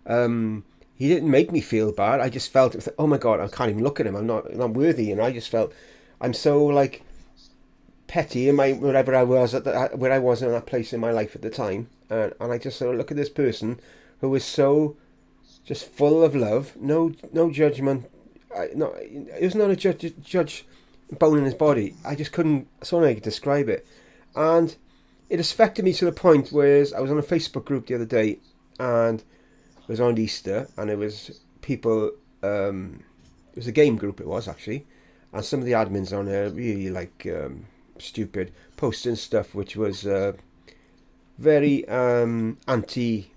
S1: he didn't make me feel bad. I just felt, it was like, oh my God, I can't even look at him. I'm not worthy. And I just felt, I'm so like petty in my, wherever I was where I was in that place in my life at the time. And I just sort of look at this person who is so just full of love, no judgment. No, it was not a judge bone in his body. I just couldn't. That's the only way I could describe it, and it affected me to the point where I was on a Facebook group the other day, and it was on Easter, and it was people. It was a game group. It was actually, and some of the admins on there really like stupid, posting stuff which was very anti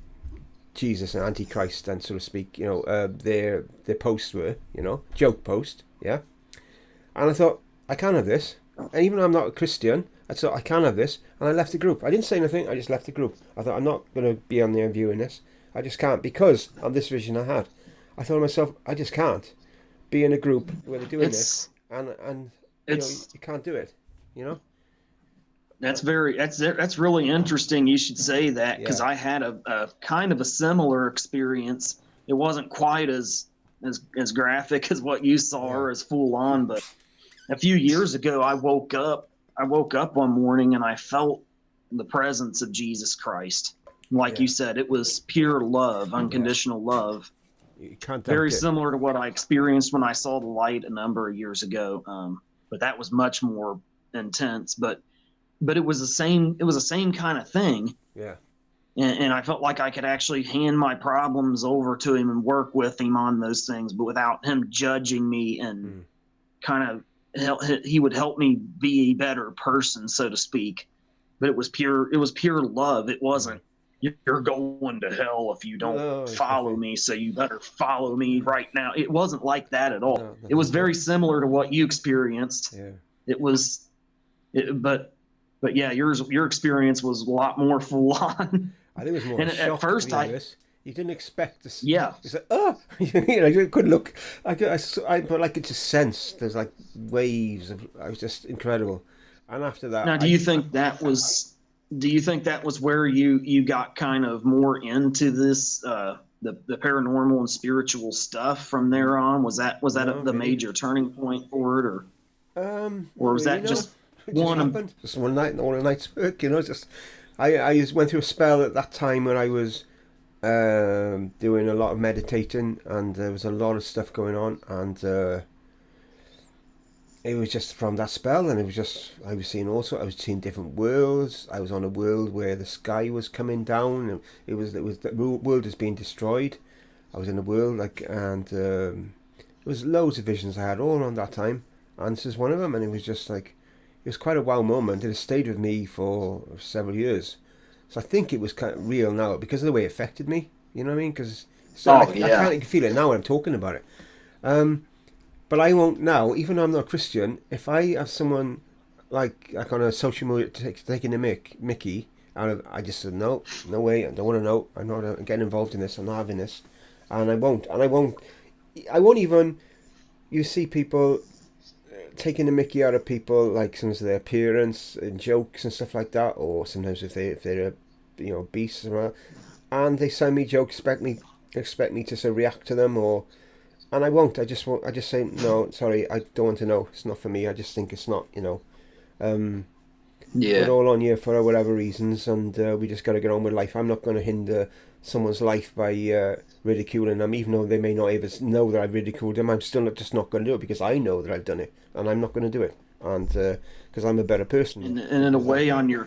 S1: Jesus and Antichrist, and so to speak. Their posts were, joke post, yeah. And I thought, I can't have this. And even though I'm not a Christian, I thought I can have this, and I left the group. I didn't say anything. I just left the group. I thought I'm not going to be on there viewing this. I just can't, because of this vision I had. I thought to myself, I just can't be in a group where they're doing this,
S2: It's
S1: and
S2: it's
S1: you can't do it. You know?
S2: that's really interesting. You should say that, because
S1: Yeah,
S2: I had a kind of a similar experience. It wasn't quite as graphic as what you saw,
S1: yeah,
S2: or as full on, but a few years ago, I woke up one morning and I felt the presence of Jesus Christ. Like
S1: yeah,
S2: you said, it was pure love,
S1: yeah.
S2: unconditional love.
S1: You can't
S2: Very
S1: doubt it.
S2: similar to what I experienced when I saw the light a number of years ago. But that was much more intense. But it was the same. It was the same kind of thing.
S1: Yeah,
S2: and I felt like I could actually hand my problems over to him and work with him on those things, but without him judging me, and kind of he would help me be a better person, so to speak. But it was pure love. It wasn't, you're going to hell if you don't follow me, so you better follow me right now. It wasn't like that at all.
S1: No,
S2: it was very similar to what you experienced.
S1: Yeah.
S2: It was, but yeah, your experience was a lot more full on.
S1: I think it was more
S2: And
S1: a shock,
S2: at first,
S1: you didn't expect this.
S2: Yeah.
S1: It's like, oh, you know, you couldn't look. But like, it just sensed there's like waves of. I was just incredible. And after that,
S2: now, do you think that was where you got kind of more into this, the paranormal and spiritual stuff from there on? Was that
S1: No,
S2: the
S1: really.
S2: major turning point for it, or was
S1: really,
S2: that
S1: no.
S2: just
S1: It just
S2: one?
S1: happened. Just one night, all a night's work, you know. Just I just went through a spell at that time when I was doing a lot of meditating, and there was a lot of stuff going on, and it was just from that spell, and it was just I was seeing different worlds. I was on a world where the sky was coming down, and it was the world is being destroyed. I was in a world like, and there was loads of visions I had all around that time, and this is one of them, and it was just like it was quite a wow moment. It stayed with me for several years. So I think it was kind of real now because of the way it affected me. You know what I mean? Because I can't feel it now when I'm talking about it. But I won't now, even though I'm not a Christian. If I have someone like on a social media taking a Mickey, I just said no way. I don't want to know. I'm not getting involved in this. I'm not having this, and I won't. I won't even. You see people taking the Mickey out of people, like sometimes their appearance and jokes and stuff like that, or sometimes if they're beasts or whatever, and they send me jokes, expect me to sort of react to them, and I won't. I just say no, sorry, I don't want to know. It's not for me. I just think it's not. We're all on here for whatever reasons, and we just got to get on with life. I'm not going to hinder someone's life by ridiculing them, even though they may not even know that I've ridiculed them. I'm still just not going to do it because I know that I've done it, and I'm not going to do it, and because I'm a better person.
S2: And in a way, on your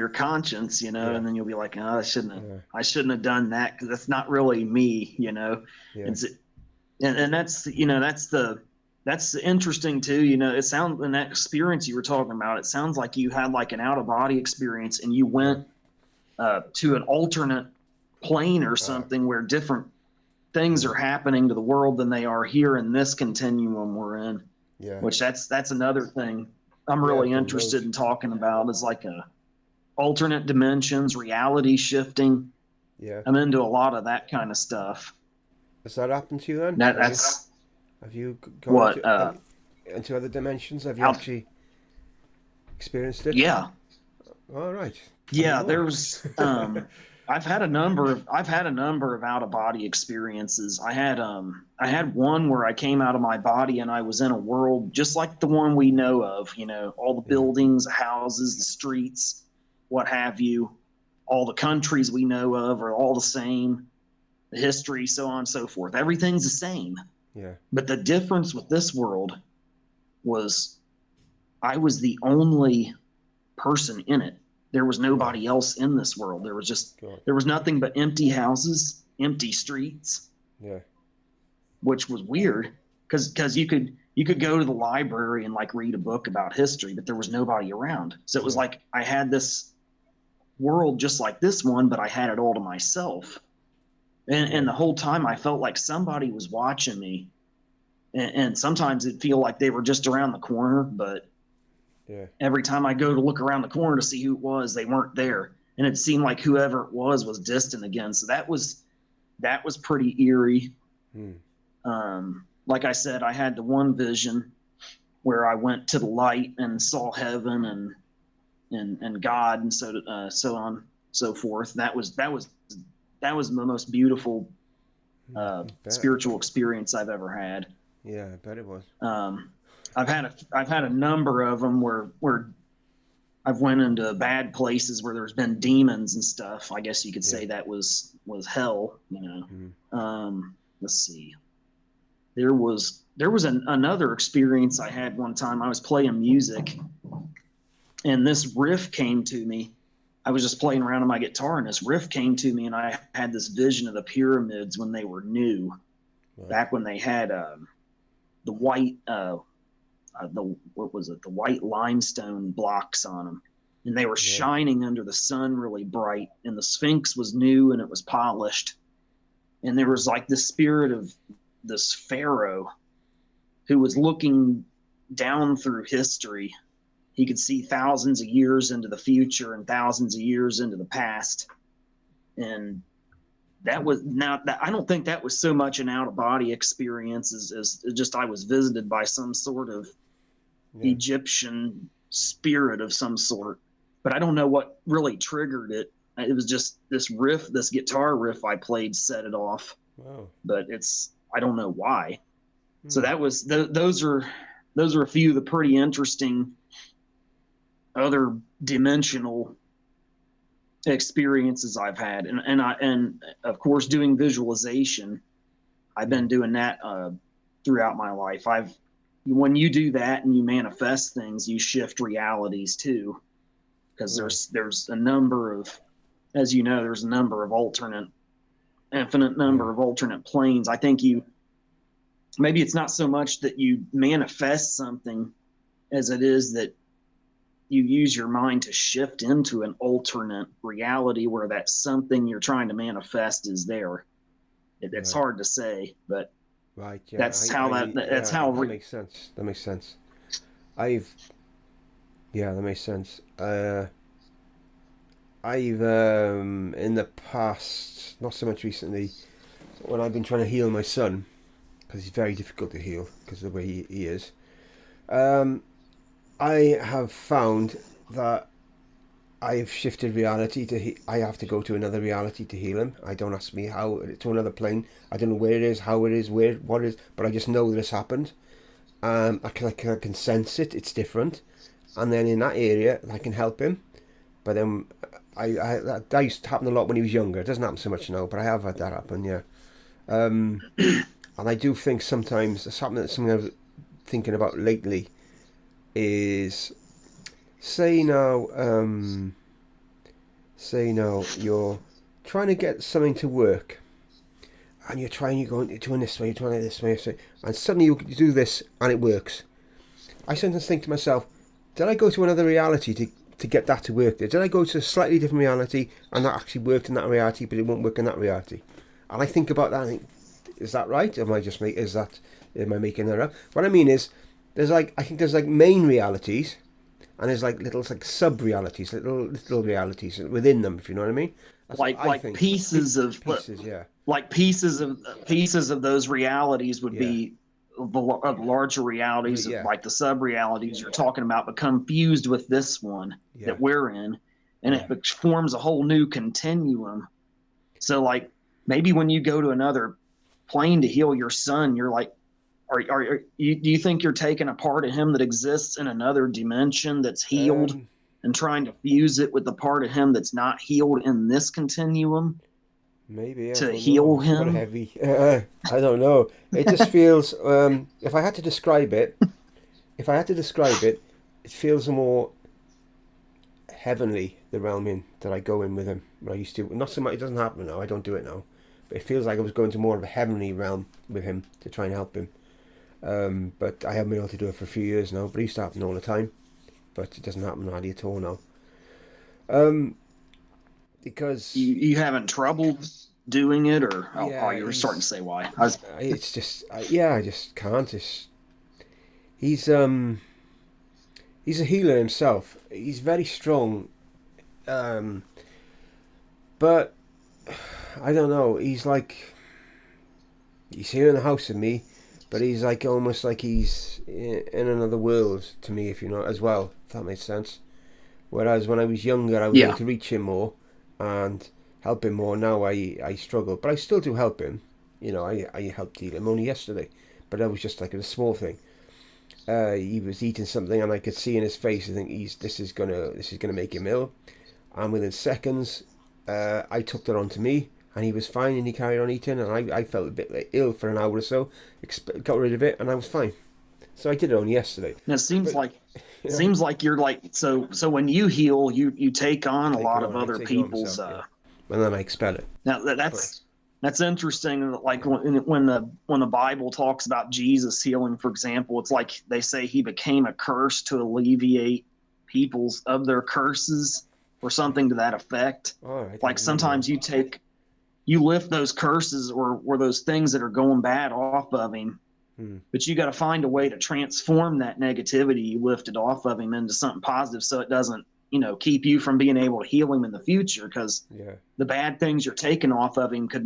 S2: conscience, and then you'll be like, oh, I shouldn't have done that because that's not really me,
S1: Yeah.
S2: And that's interesting too. It sounds, in that experience you were talking about, it sounds like you had like an out of body experience, and you went to an alternate plane or something where different things are happening to the world than they are here in this continuum we're in.
S1: Yeah.
S2: Which that's another thing I'm really interested in talking about, is like alternate dimensions, reality shifting.
S1: Yeah.
S2: I'm into a lot of that kind of stuff.
S1: Has that happened to you then? Have you gone into other dimensions? Have you actually experienced it?
S2: Yeah.
S1: All right.
S2: Yeah, there's I've had a number of out of body experiences. I had one where I came out of my body and I was in a world just like the one we know of, all the buildings, houses, the streets, what have you. All the countries we know of are all the same, the history, so on and so forth. Everything's the same.
S1: Yeah.
S2: But the difference with this world was I was the only person in it. There was nobody else in this world. There was nothing but empty houses, empty streets.
S1: Yeah.
S2: Which was weird because you could go to the library and like read a book about history, but there was nobody around. So it was like I had this world just like this one, but I had it all to myself. And the whole time I felt like somebody was watching me. And sometimes it'd feel like they were just around the corner, but every time I go to look around the corner to see who it was, they weren't there. And it seemed like whoever it was distant again. So that was pretty eerie. Like I said, I had the one vision where I went to the light and saw heaven and God and so on, so forth. That was the most beautiful spiritual experience I've ever had.
S1: Yeah, I bet it was.
S2: I've had a number of them where I've went into bad places where there's been demons and stuff. I guess you could say that was hell. Let's see. There was another experience I had one time. I was playing music, and this riff came to me, I was just playing around on my guitar, and this riff came to me, and I had this vision of the pyramids when they were new,
S1: Right.
S2: back when they had the white, what was it, the white limestone blocks on them, and they were
S1: Yeah.
S2: shining under the sun really bright, and the Sphinx was new and it was polished, and there was like this spirit of this pharaoh who was looking down through history. He could see thousands of years into the future and thousands of years into the past. And that was not that, I don't think that was so much an out of body experience as just I was visited by some sort of Egyptian spirit of some sort. But I don't know what really triggered it. It was just this riff, this guitar riff I played set it off.
S1: Wow.
S2: But I don't know why. So that was those are a few of the pretty interesting other dimensional experiences I've had, and of course doing visualization. I've been doing that throughout my life. When you do that and you manifest things, you shift realities too, because there's a number of, as you know, there's a number of infinite number of alternate planes. I think maybe it's not so much that you manifest something as it is that you use your mind to shift into an alternate reality where that something you're trying to manifest is there. It's hard to say, but that's how that
S1: makes sense. That makes sense. That makes sense. I've in the past, not so much recently, when I've been trying to heal my son, because he's very difficult to heal because of the way he is. I have found that I've shifted reality I have to go to another reality to heal him. I don't ask me how, to another plane. I don't know where it is, how it is, what it is, but I just know that it's happened. I can sense it. It's different, and then in that area I can help him. But then that used to happen a lot when he was younger. It doesn't happen so much now, but I have had that happen. Yeah, and I do think sometimes something I've thinking about lately is say now you're trying to get something to work, and you're doing this way, you're trying it this way, and suddenly you do this and it works. I sometimes think to myself, did I go to another reality to get that to work there? Did I go to a slightly different reality and that actually worked in that reality, but it won't work in that reality? And I think about that and think, is that right? Am I making that up? What I mean is, there's main realities, and there's little sub realities, little realities within them, if you know what I mean.
S2: Like pieces of those realities would be the larger realities, like the sub realities you're talking about, become fused with this one that we're in, and it forms a whole new continuum. So maybe when you go to another plane to heal your son, you're like, do you think you're taking a part of him that exists in another dimension that's healed and trying to fuse it with the part of him that's not healed in this continuum?
S1: Maybe
S2: to heal him.
S1: It's quite heavy. I don't know. It just feels. If I had to describe it, it feels more heavenly, the realm that I go in with him. I used to. Not so much. It doesn't happen now. I don't do it now. But it feels like I was going to more of a heavenly realm with him to try and help him. But I haven't been able to do it for a few years now. But it used to happen all the time. But it doesn't happen hardly at all now. Because
S2: you having trouble doing it, or you were starting to say why?
S1: It's just I just can't. He's a healer himself. He's very strong, but I don't know. He's here in the house with me, but he's almost like he's in another world to me, if you know, as well. If that makes sense. Whereas when I was younger, I was able to reach him more and help him more. Now I struggle, but I still do help him. You know, I helped heal him only yesterday, but that was just a small thing. He was eating something, and I could see in his face, I think this is gonna make him ill. And within seconds, I took that onto me, and he was fine, and he carried on eating, and I felt a bit ill for an hour or so, got rid of it, and I was fine. So I did it only yesterday.
S2: And it seems like seems like you're like, so when you heal, you take on a
S1: Take it
S2: lot of
S1: on. I
S2: other
S1: take it on
S2: people's,
S1: myself, yeah. And then I expel it.
S2: now
S1: But
S2: that's interesting. Like
S1: yeah.
S2: when the Bible talks about Jesus healing, for example, it's like they say he became a curse to alleviate people's of their curses or something to that effect.
S1: All right, I
S2: Like
S1: remember that.
S2: sometimes you lift those curses or those things that are going bad off of him,
S1: Hmm.
S2: but you got to find a way to transform that negativity you lifted off of him into something positive, so it doesn't, keep you from being able to heal him in the future, because
S1: Yeah.
S2: the bad things you're taking off of him could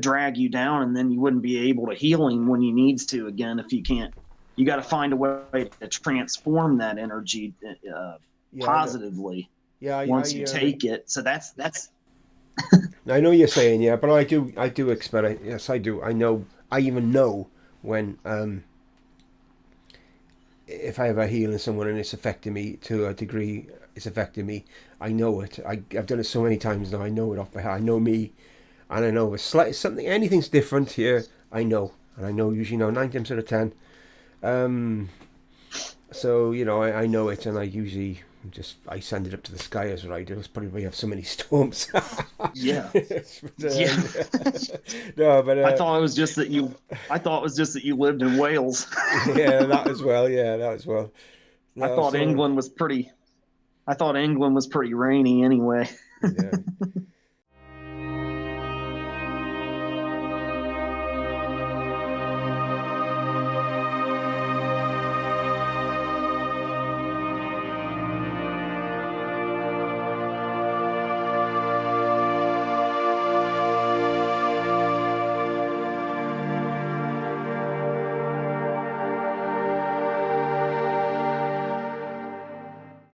S2: drag you down, and then you wouldn't be able to heal him when he needs to again. If you can't, you got to find a way to transform that energy
S1: Yeah, I know.
S2: positively
S1: Yeah,
S2: once you take it. So that's
S1: I know you're saying, yeah, but I do expel it. Yes, I do. I know. I even know when if I ever healing someone and it's affecting me to a degree, it's affecting me. I know it. I've done it so many times now. I know it off by heart. I know me, and I know it's slight something. Anything's different here. I know, and I know usually know 9 times out of 10. Um, so I know it, and I usually I send it up to the sky as right. It's probably why you have so many storms.
S2: yeah.
S1: But,
S2: Yeah.
S1: no, but
S2: I thought it was just that you lived in Wales.
S1: yeah, that as well. Yeah, that as well.
S2: I
S1: No,
S2: thought
S1: so
S2: England was pretty I thought England was pretty rainy anyway.
S1: yeah.